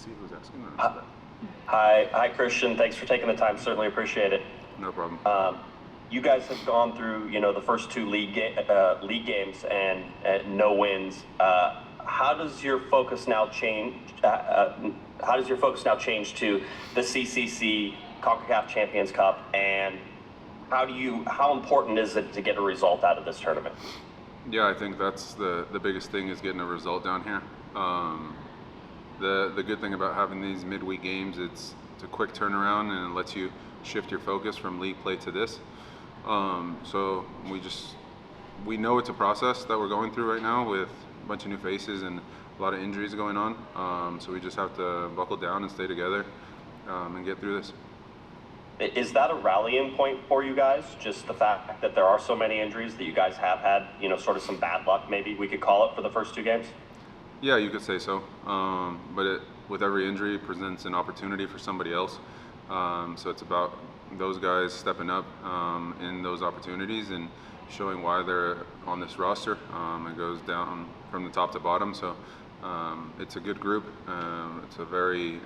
see who's asking. Hi, Christian. Thanks for taking the time. Certainly appreciate it. No problem. You guys have gone through, the first two league games and no wins. How does your focus now change? How does your focus now change to the CCC Concacaf Champions Cup, and how important is it to get a result out of this tournament? Yeah, I think that's the biggest thing, is getting a result down here. The good thing about having these midweek games, it's a quick turnaround and it lets you shift your focus from league play to this. So we know it's a process that we're going through right now with a bunch of new faces and a lot of injuries going on. So we just have to buckle down and stay together and get through this. Is that a rallying point for you guys? Just the fact that there are so many injuries, that you guys have had, sort of some bad luck, maybe we could call it, for the first two games? Yeah, you could say so. But with every injury, it presents an opportunity for somebody else. So it's about those guys stepping up in those opportunities and showing why they're on this roster. It goes down from the top to bottom. So it's a good group. It's a very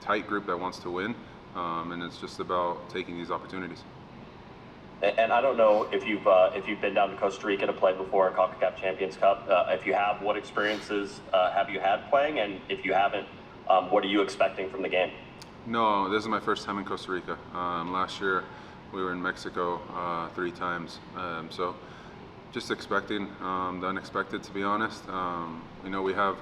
tight group that wants to win. And it's just about taking these opportunities. And I don't know if you've been down to Costa Rica to play before a Concacaf Champions Cup. If you have, what experiences have you had playing? And if you haven't, what are you expecting from the game? No, this is my first time in Costa Rica. Last year we were in Mexico 3 times. So just expecting the unexpected, to be honest. We have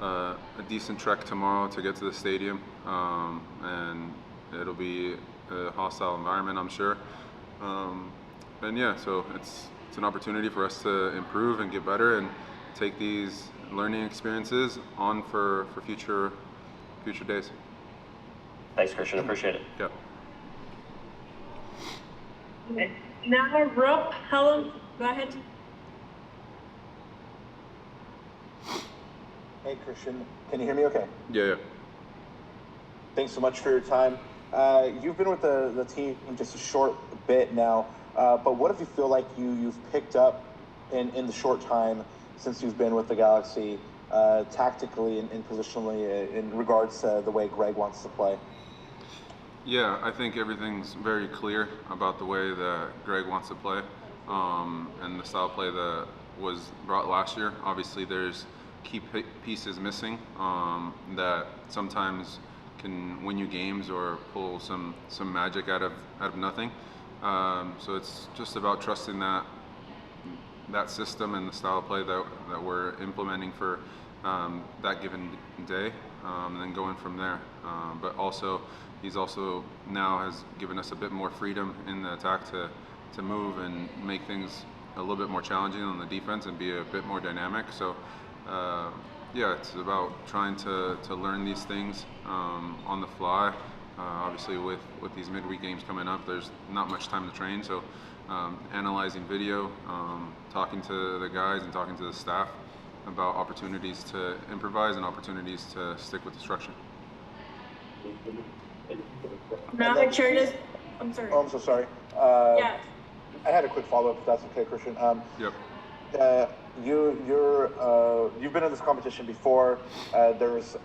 a decent trek tomorrow to get to the stadium, and it'll be a hostile environment, I'm sure. And yeah, so it's an opportunity for us to improve and get better and take these learning experiences on for future days. Thanks, Christian. Appreciate it. Yeah. Okay. Now, Rob, hello. Go ahead. Hey, Christian. Can you hear me okay? Yeah. Thanks so much for your time. You've been with the team just a short bit now, but what do you feel like you've picked up in the short time since you've been with the Galaxy, tactically and positionally, in regards to the way Greg wants to play? Yeah, I think everything's very clear about the way that Greg wants to play, and the style of play that was brought last year. Obviously, there's key pieces missing that sometimes can win you games or pull some magic out of nothing. So it's just about trusting that system and the style of play that we're implementing for that given day, and then going from there. But also, he's also now has given us a bit more freedom in the attack to move and make things a little bit more challenging on the defense and be a bit more dynamic. So yeah, it's about trying to learn these things on the fly. Obviously, with these midweek games coming up, there's not much time to train. So analyzing video, talking to the guys and talking to the staff about opportunities to improvise and opportunities to stick with the structure. Now, I'm sorry. Oh, I'm so sorry. Yeah. I had a quick follow-up, if that's okay, Christian. Yep. You've been in this competition before. There's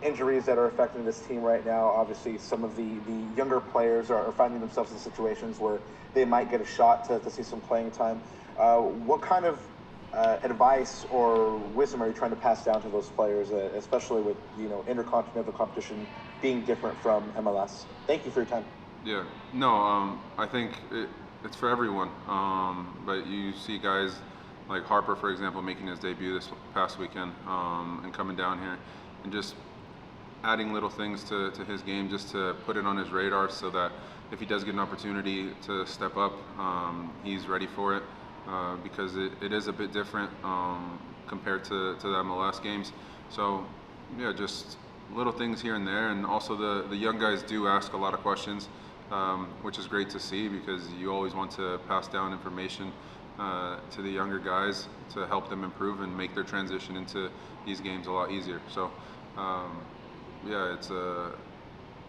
injuries that are affecting this team right now. Obviously, some of the younger players are finding themselves in situations where they might get a shot to see some playing time. What kind of advice or wisdom are you trying to pass down to those players, especially with intercontinental competition being different from MLS? Thank you for your time. Yeah. No, I think it's for everyone. But you see guys like Harper, for example, making his debut this past weekend, and coming down here and just adding little things to his game just to put it on his radar, so that if he does get an opportunity to step up, he's ready for it, because it is a bit different compared to the MLS games. So yeah, just little things here and there. And also the young guys do ask a lot of questions, which is great to see, because you always want to pass down information to the younger guys to help them improve and make their transition into these games a lot easier. So yeah,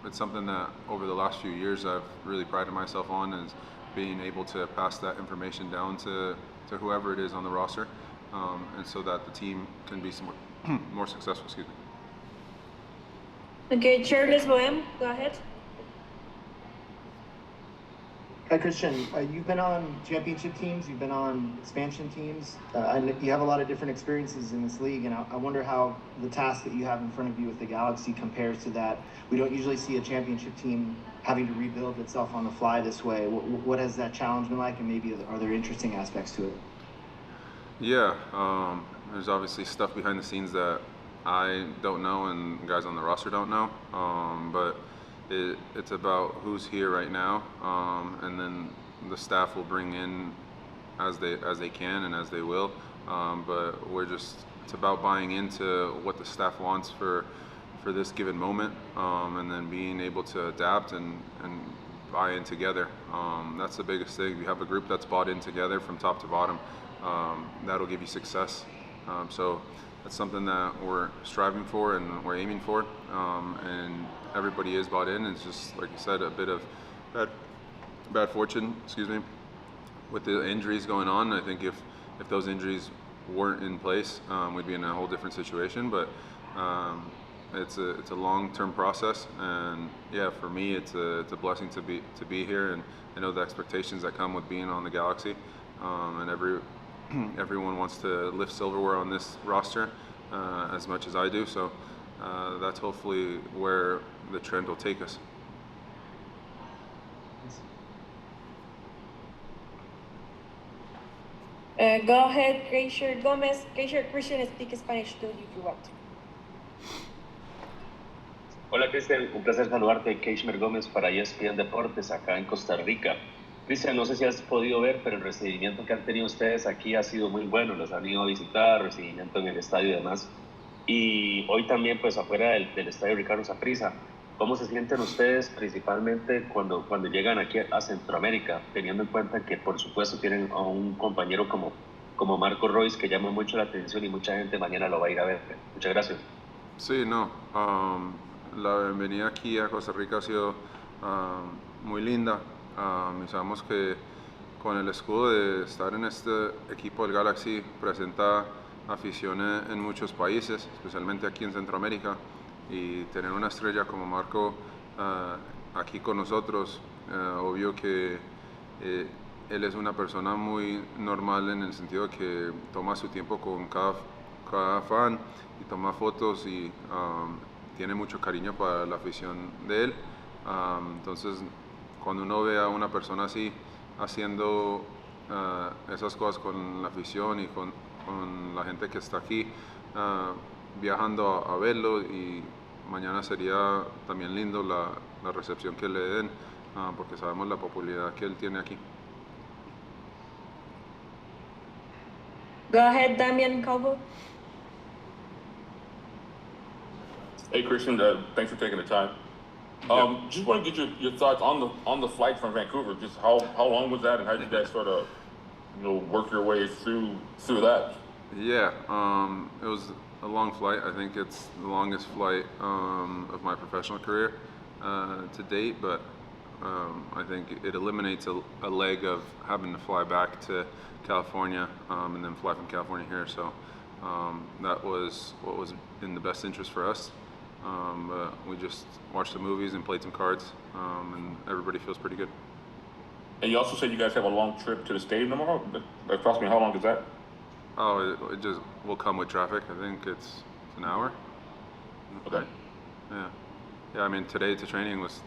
it's something that over the last few years I've really prided myself on, is being able to pass that information down to whoever it is on the roster, and so that the team can be more successful. Excuse me. Okay, Chairless Bohem, go ahead. Hi, Christian. You've been on championship teams, you've been on expansion teams, and you have a lot of different experiences in this league. And I wonder how the task that you have in front of you with the Galaxy compares to that. We don't usually see a championship team having to rebuild itself on the fly this way. What has that challenge been like, and maybe are there interesting aspects to it? Yeah, there's obviously stuff behind the scenes that I don't know and guys on the roster don't know, but it's about who's here right now, and then the staff will bring in as they can and as they will. But it's about buying into what the staff wants for this given moment, and then being able to adapt and buy in together. That's the biggest thing. You have a group that's bought in together from top to bottom. That'll give you success. So that's something that we're striving for and we're aiming for, and everybody is bought in. It's just, like you said, a bit of bad fortune, with the injuries going on. I think if those injuries weren't in place, we'd be in a whole different situation. But it's a long-term process, and yeah, for me, it's a blessing to be here, and I know the expectations that come with being on the Galaxy, and everyone wants to lift silverware on this roster as much as I do. So that's hopefully where the trend will take us. Go ahead, Gracier Gomez. Gracier, Christian, speak Spanish too if you want. Hola Cristian, un placer saludarte. Keishmer Gómez para ESPN Deportes acá en Costa Rica. Cristian, no sé si has podido ver, pero el recibimiento que han tenido ustedes aquí ha sido muy bueno. Los han ido a visitar, recibimiento en el estadio y demás. Y hoy también, pues afuera del estadio Ricardo Saprissa. ¿Cómo se sienten ustedes principalmente cuando llegan aquí a Centroamérica, teniendo en cuenta que por supuesto tienen a un compañero como Marco Royce que llama mucho la atención y mucha gente mañana lo va a ir a ver? Muchas gracias. Sí, no. La bienvenida aquí a Costa Rica ha sido muy linda. Y sabemos que con el escudo de estar en este equipo del Galaxy presenta afición en muchos países, especialmente aquí en Centroamérica, y tener una estrella como Marco aquí con nosotros, obvio que él es una persona muy normal en el sentido de que toma su tiempo con cada fan y toma fotos y tiene mucho cariño para la afición de él. Entonces, cuando uno ve a una persona así haciendo esas cosas con la afición y con la gente que está aquí, viajando a verlo, y mañana sería también lindo la recepción que le den, porque sabemos la popularidad que él tiene aquí. Go ahead, Damian Calvo. Hey Christian, thanks for taking the time. Just want to get your thoughts on the flight from Vancouver. Just how long was that, and how did you guys sort of work your way through that? Yeah, it was a long flight. I think it's the longest flight of my professional career to date, but I think it eliminates a leg of having to fly back to California and then fly from California here. So that was what was in the best interest for us. But we just watched the movies and played some cards, and everybody feels pretty good. And you also said you guys have a long trip to the stadium tomorrow. Approximately how long is that? Oh, it just will come with traffic. I think it's an hour. Okay. Yeah. I mean, today to training was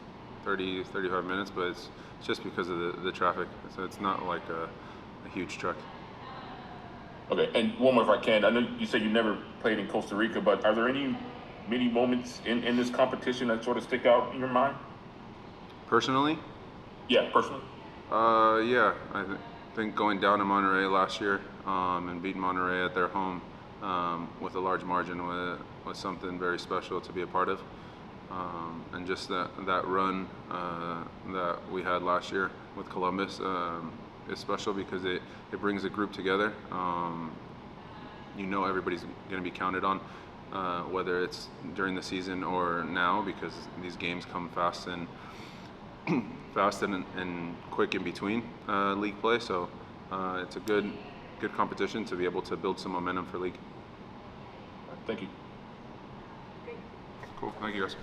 35 minutes, but it's just because of the traffic. So it's not like a huge trek. Okay, and one more if I can. I know you said you never played in Costa Rica, but are there many moments in this competition that sort of stick out in your mind? Personally? Yeah, personally. Yeah, I think going down to Monterrey last year and beating Monterrey at their home with a large margin was something very special to be a part of. And just that run that we had last year with Columbus is special because it brings a group together. Everybody's going to be counted on, whether it's during the season or now, because these games come fast and quick in between league play. So it's a good competition to be able to build some momentum for league. Thank you. Cool. Thank you, guys.